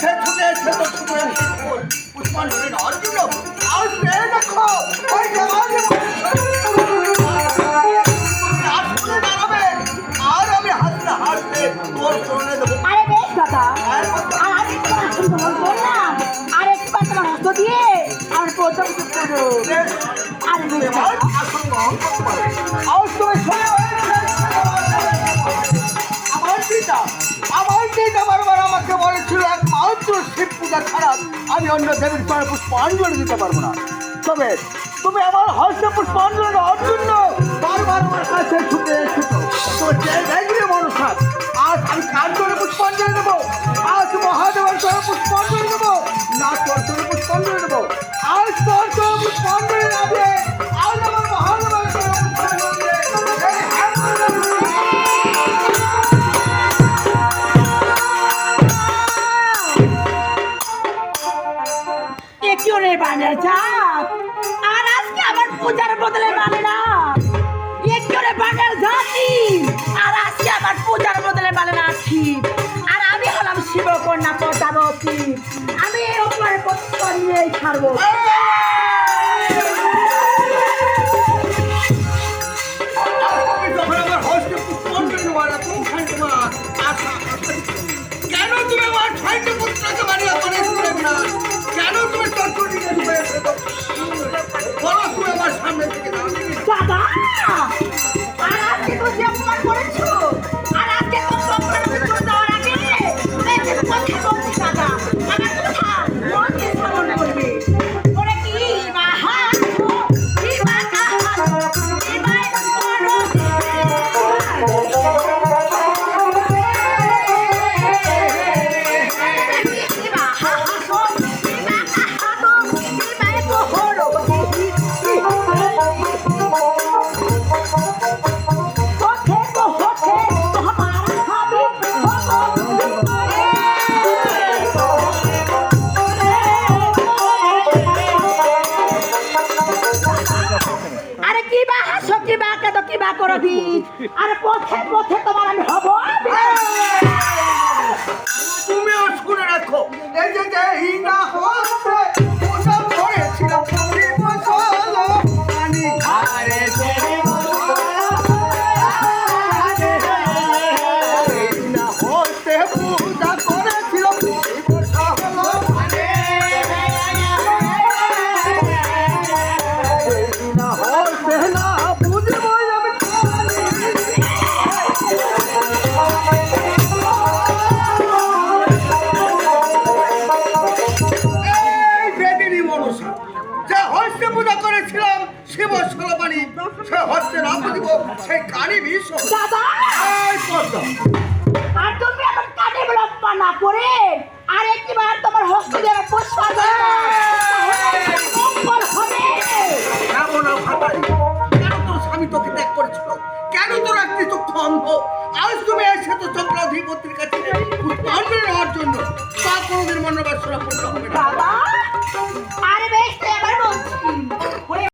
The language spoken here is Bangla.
কাছে ছুটে এসে তো ছুটে পুষ্পাঞ্জলি নেওয়ার জন্য আজ পেয়ে দেখো ওই জমানে দাঁড়াবে আর আমি হাসতে হাসতে তোর শোনে দেবো। আরে বেশ দাদা, আর আমি তোমার বললাম আর একবার তোমার হস্ত দিয়ে আমার প্রথম করবো। আরে বেশ আমার পিতা বারবার আমাকে বলেছিল একমাত্র শিব পূজা ছাড়া আমি অন্য দেবীর চরণে পুষ্পাঞ্জলি দিতে পারবো না। তবে তুমি আমার হস্তে পুষ্পাঞ্জলি দেওয়ার জন্য বারবার আমার কাছে ছুটে এসেছো। তো যে দেখলে মনসা আজ আমি কার চরণে পুষ্পাঞ্জলি দেবো? আজ মহাদেবের চরণে পুষ্পাঞ্জলি দেবো না তোর চরণে পুষ্পাঞ্জলি দেবো? আজ তোর চরণে পুষ্পাঞ্জলি দেবে, আজ আমার মহাদেবের চরণে পুষ্পাঞ্জলি দেবে। বানের জাত আর আজকে আমার পূজার বদলে মানে না, একজনে বানের জাতি আর আজকে আমার পূজার বদলে মানে না ঠিক। আর আমি হলাম শিবকন্যা পদ্মাবতী, আমি এর উপরে পুষ্প নিয়েই ছাড়বো। কেন তুমি আমার ছয়টি পুত্রকে বানিয়ে কেন তুমি বলো তুমি আমার সামনে থেকে দাদা, আর আজকে তো যে অপমান করেছো, আর আজকে তো অপমান দেওয়ার আগে কথা বলছি দাদা, আমার কথা মন দিয়ে শ্রবণ করবে। ওরে কি বাহার কি বাহার কি আর পথে পথে তোমার আমি হব। তুমিও শুনে রাখো, এই যে না হচ্ছে ওসব করেছিলাম না করে আর একবার তোমার হস্ত দিয়ে পুষ্প হবে। কেন তোর স্বামী তোকে ত্যাগ করেছিল? কেন তোর একটি চক্ষু অন্ধ? আজ তুমি এসে তো চক্রাধিপতির কাছে পুষ্পাঞ্জলি নেওয়ার জন্য তা কোনোদিন মনোবাসনা পূর্ণ হবে না। আরে বেশ